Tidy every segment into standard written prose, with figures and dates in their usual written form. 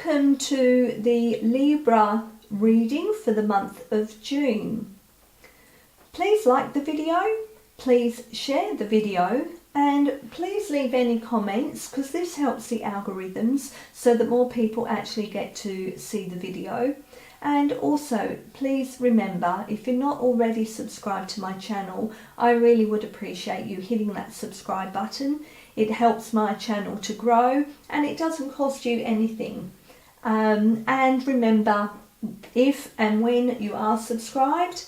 welcome to the Libra reading for the month of June. Please like the video, please share the video, and please leave any comments because this helps the algorithms so that more people actually get to see the video. And also, please remember, if you're not already subscribed to my channel, I really would appreciate you hitting that subscribe button. It helps my channel to grow and it doesn't cost you anything. And remember, if and when you are subscribed,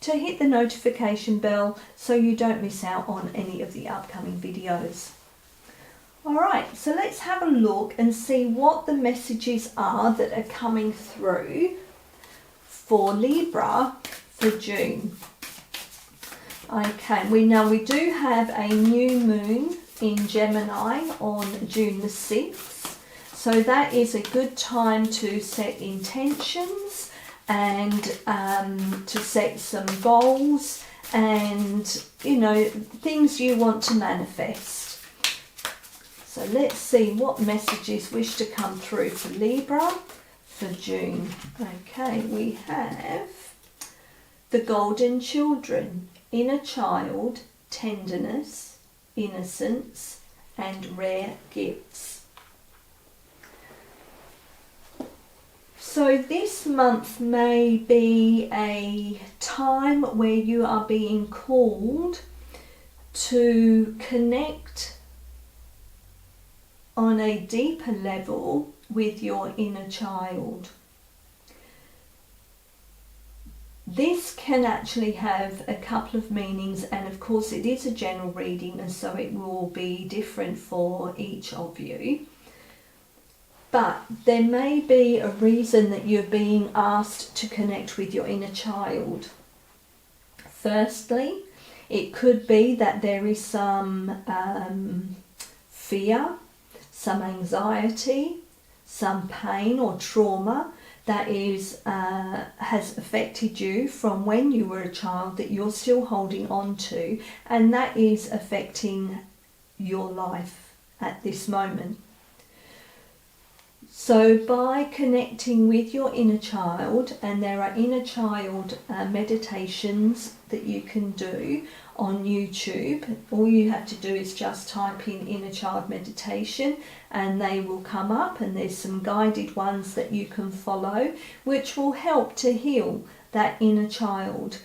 to hit the notification bell so you don't miss out on any of the upcoming videos. Alright, so let's have a look and see what the messages are that are coming through for Libra for June. Okay, we do have a new moon in Gemini on June the 6th. So that is a good time to set intentions and to set some goals and, you know, things you want to manifest. So let's see what messages wish to come through for Libra for June. Okay, we have the golden children, inner child, tenderness, innocence, and rare gifts. So this month may be a time where you are being called to connect on a deeper level with your inner child. This can actually have a couple of meanings, and of course it is a general reading and so it will be different for each of you. But there may be a reason that you're being asked to connect with your inner child. Firstly, it could be that there is some fear, some anxiety, some pain or trauma that is has affected you from when you were a child that you're still holding on to, and that is affecting your life at this moment. So by connecting with your inner child, and there are inner child meditations that you can do on YouTube. All you have to do is just type in inner child meditation and they will come up, and there's some guided ones that you can follow which will help to heal that inner child.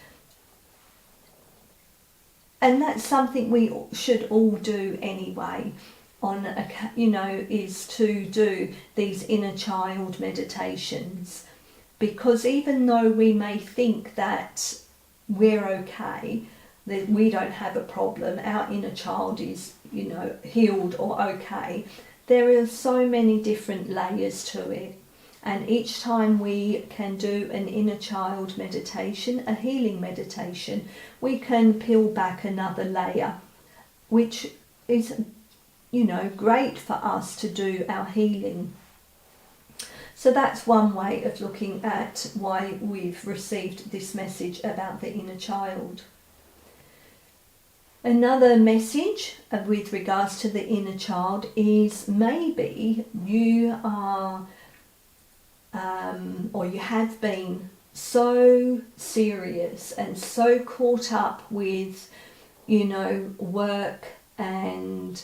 And that's something we should all do anyway, is to do these inner child meditations, because even though we may think that we're okay, that we don't have a problem, our inner child is, healed or okay, there are so many different layers to it. And each time we can do an inner child meditation, a healing meditation, we can peel back another layer, which is, great for us to do our healing. So that's one way of looking at why we've received this message about the inner child. Another message with regards to the inner child is maybe you are or you have been so serious and so caught up with, work and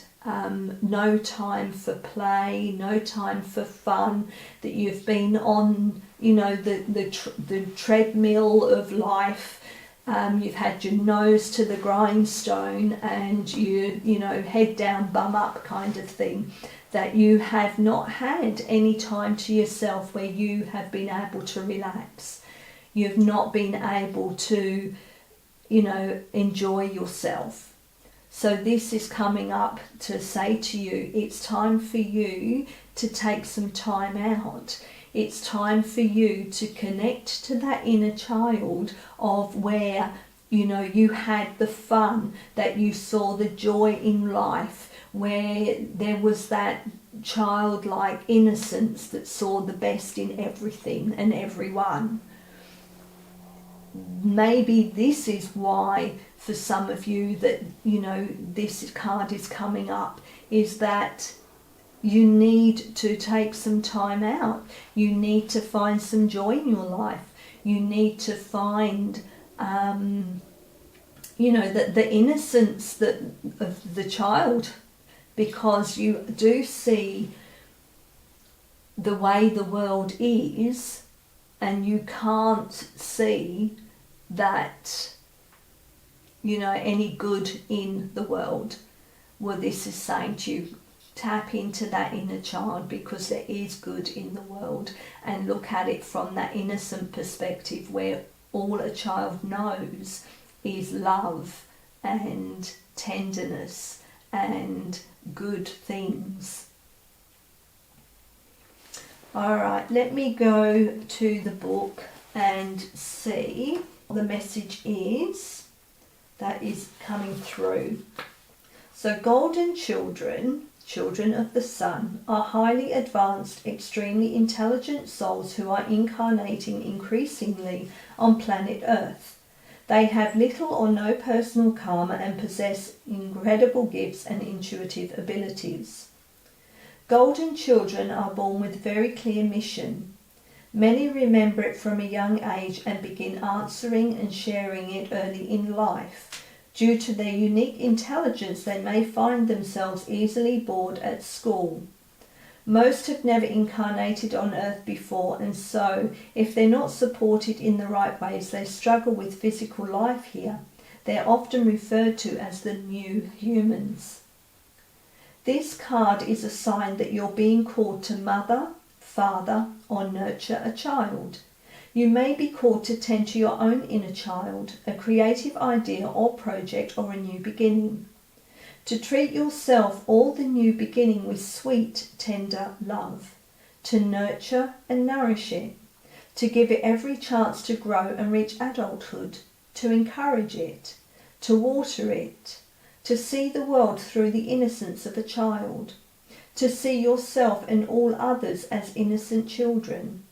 no time for play, no time for fun, that you've been on, the treadmill of life. You've had your nose to the grindstone and you head down, bum up kind of thing, that you have not had any time to yourself where you have been able to relax. You've not been able to, enjoy yourself. So this is coming up to say to you, it's time for you to take some time out. It's time for you to connect to that inner child of where, you had the fun, that you saw the joy in life, where there was that childlike innocence that saw the best in everything and everyone. Maybe this is why for some of you that, this card is coming up, is that you need to take some time out. You need to find some joy in your life. You need to find, the innocence of the child, because you do see the way the world is, and you can't see that, any good in the world. Well, this is saying to you, tap into that inner child, because there is good in the world, and look at it from that innocent perspective, where all a child knows is love and tenderness and good things. Alright, let me go to the book and see what the message is that is coming through. So golden children of the sun, are highly advanced, extremely intelligent souls who are incarnating increasingly on planet Earth. They have little or no personal karma and possess incredible gifts and intuitive abilities. Golden children are born with very clear mission. Many remember it from a young age and begin answering and sharing it early in life. Due to their unique intelligence, they may find themselves easily bored at school. Most have never incarnated on Earth before, and so, if they're not supported in the right ways, they struggle with physical life here. They're often referred to as the new humans. This card is a sign that you're being called to mother, father, or nurture a child. You may be called to tend to your own inner child, a creative idea or project, or a new beginning. To treat yourself or the new beginning with sweet, tender love. To nurture and nourish it. To give it every chance to grow and reach adulthood. To encourage it. To water it. To see the world through the innocence of a child. To see yourself and all others as innocent children.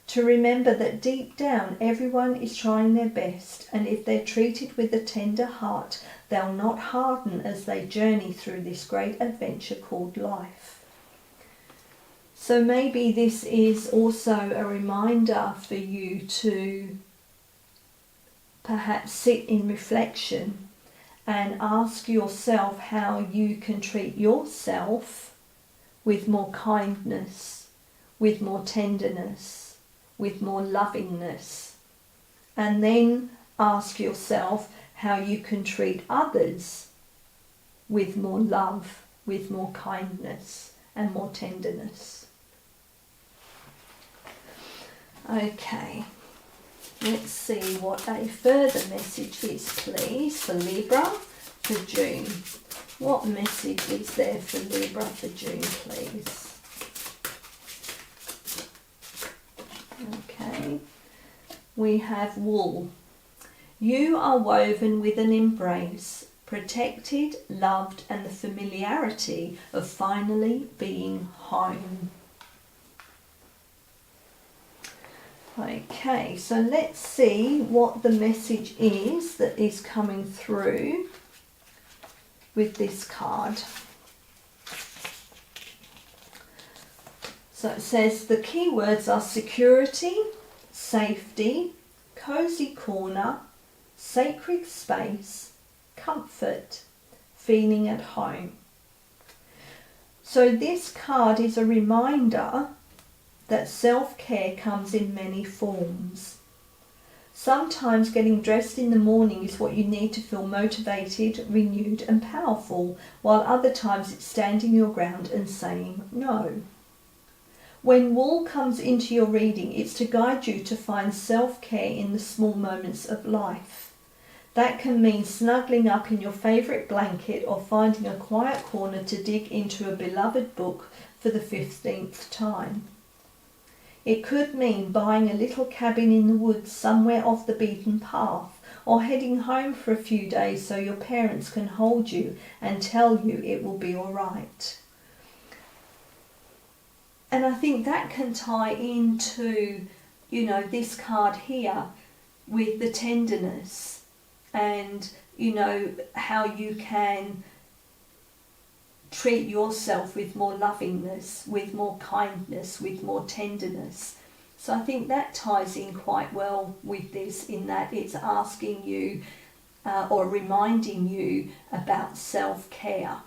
To remember that deep down everyone is trying their best, and if they're treated with a tender heart, they'll not harden as they journey through this great adventure called life. So maybe this is also a reminder for you to perhaps sit in reflection and ask yourself how you can treat yourself with more kindness, with more tenderness, with more lovingness, and then ask yourself how you can treat others with more love, with more kindness and more tenderness. Okay, let's see what a further message is, please, for Libra for June. What message is there for Libra for June, please? Okay, we have wool. You are woven with an embrace, protected, loved, and the familiarity of finally being home. Okay, so let's see what the message is that is coming through with this card. So it says the key words are security, safety, cozy corner, sacred space, comfort, feeling at home. So this card is a reminder that self-care comes in many forms. Sometimes getting dressed in the morning is what you need to feel motivated, renewed and powerful, while other times it's standing your ground and saying no. When wool comes into your reading, it's to guide you to find self-care in the small moments of life. That can mean snuggling up in your favourite blanket or finding a quiet corner to dig into a beloved book for the 15th time. It could mean buying a little cabin in the woods somewhere off the beaten path, or heading home for a few days so your parents can hold you and tell you it will be all right. And I think that can tie into, this card here with the tenderness and, how you can treat yourself with more lovingness, with more kindness, with more tenderness. So I think that ties in quite well with this, in that it's asking you or reminding you about self-care,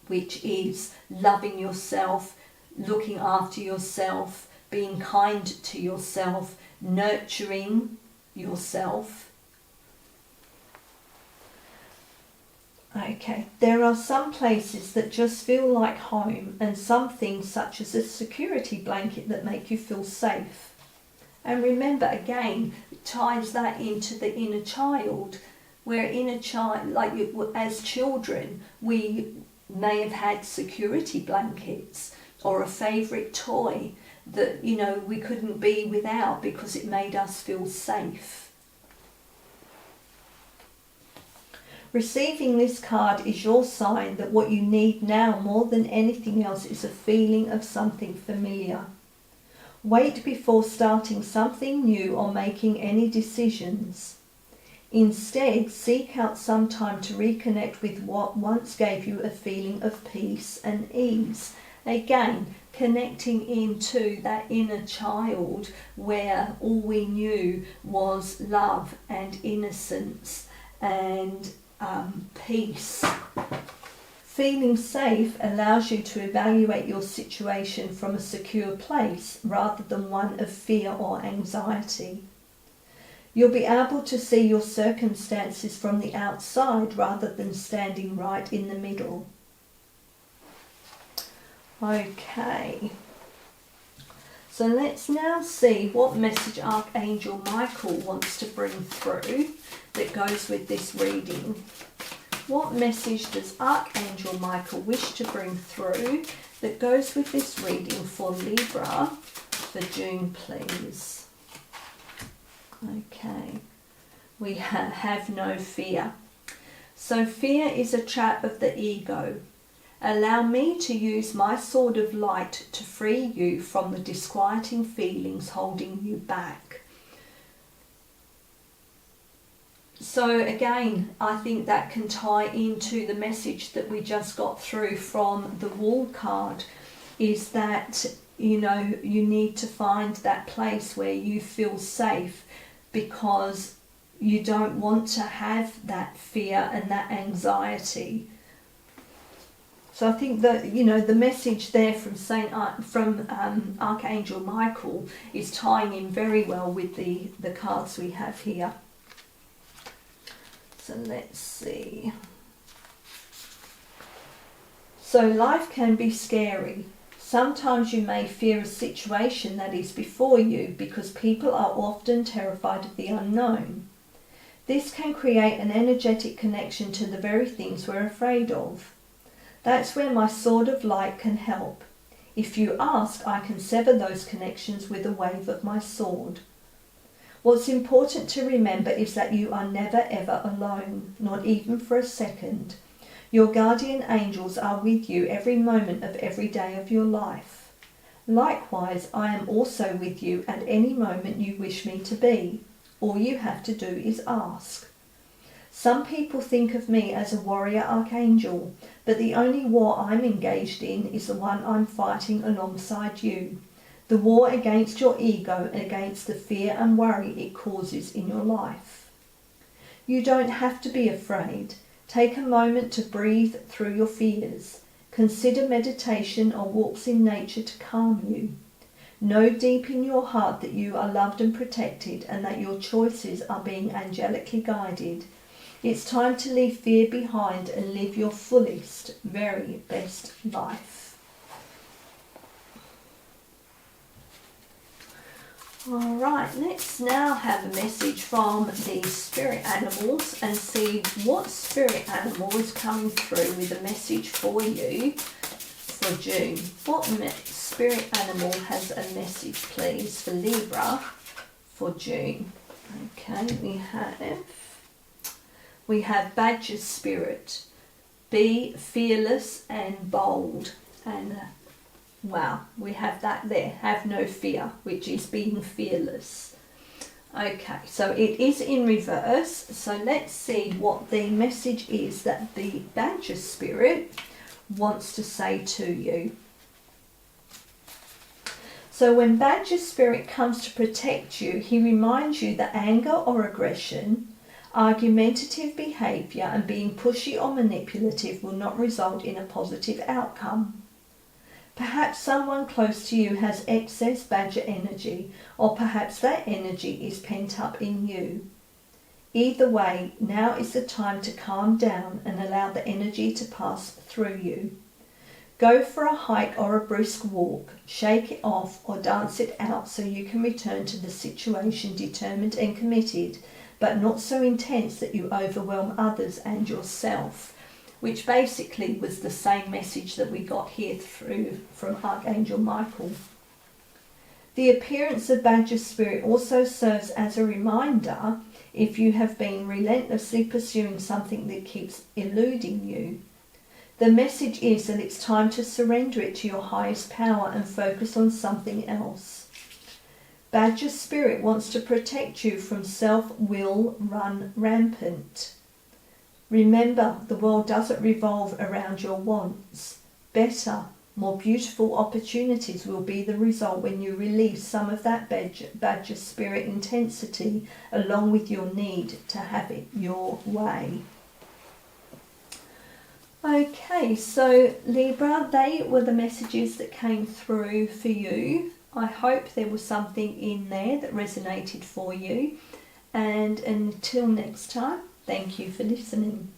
which is loving yourself, looking after yourself, being kind to yourself, nurturing yourself. Okay, there are some places that just feel like home, and some things such as a security blanket that make you feel safe. And remember, again, it ties that into the inner child, where inner child, like as children, we may have had security blankets or a favourite toy that, you know, we couldn't be without because it made us feel safe. Receiving this card is your sign that what you need now more than anything else is a feeling of something familiar. Wait before starting something new or making any decisions. Instead, seek out some time to reconnect with what once gave you a feeling of peace and ease. Again, connecting into that inner child where all we knew was love and innocence and peace. Feeling safe allows you to evaluate your situation from a secure place rather than one of fear or anxiety. You'll be able to see your circumstances from the outside rather than standing right in the middle. Okay, so let's now see what message Archangel Michael wants to bring through that goes with this reading. What message does Archangel Michael wish to bring through that goes with this reading for Libra for June, please? Okay, we have no fear. So fear is a trap of the ego. Allow me to use my sword of light to free you from the disquieting feelings holding you back. So again, I think that can tie into the message that we just got through from the Wall card, is that, you know, you need to find that place where you feel safe, because you don't want to have that fear and that anxiety. So I think that, you know, the message there from Archangel Michael is tying in very well with the cards we have here. So let's see. So life can be scary. Sometimes you may fear a situation that is before you because people are often terrified of the unknown. This can create an energetic connection to the very things we're afraid of. That's where my sword of light can help. If you ask, I can sever those connections with a wave of my sword. What's important to remember is that you are never ever alone, not even for a second. Your guardian angels are with you every moment of every day of your life. Likewise, I am also with you at any moment you wish me to be. All you have to do is ask. Some people think of me as a warrior archangel, but the only war I'm engaged in is the one I'm fighting alongside you. The war against your ego and against the fear and worry it causes in your life. You don't have to be afraid. Take a moment to breathe through your fears. Consider meditation or walks in nature to calm you. Know deep in your heart that you are loved and protected and that your choices are being angelically guided. It's time to leave fear behind and live your fullest, very best life. Alright, let's now have a message from the spirit animals and see what spirit animal is coming through with a message for you for June. What spirit animal has a message, please, for Libra for June? Okay, we have Badger Spirit. Be fearless and bold. And wow, we have that there. Have no fear, which is being fearless. Okay, so it is in reverse. So let's see what the message is that the Badger Spirit wants to say to you. So when Badger Spirit comes to protect you, he reminds you that anger or aggression, argumentative behaviour and being pushy or manipulative will not result in a positive outcome. Perhaps someone close to you has excess Badger energy, or perhaps that energy is pent up in you. Either way, now is the time to calm down and allow the energy to pass through you. Go for a hike or a brisk walk, shake it off or dance it out so you can return to the situation determined and committed, but not so intense that you overwhelm others and yourself, which basically was the same message that we got here through from Archangel Michael. The appearance of Badger Spirit also serves as a reminder if you have been relentlessly pursuing something that keeps eluding you. The message is that it's time to surrender it to your highest power and focus on something else. Badger Spirit wants to protect you from self-will run rampant. Remember, the world doesn't revolve around your wants. Better, more beautiful opportunities will be the result when you release some of that Badger Spirit intensity along with your need to have it your way. Okay, so Libra, they were the messages that came through for you. I hope there was something in there that resonated for you. And until next time, thank you for listening.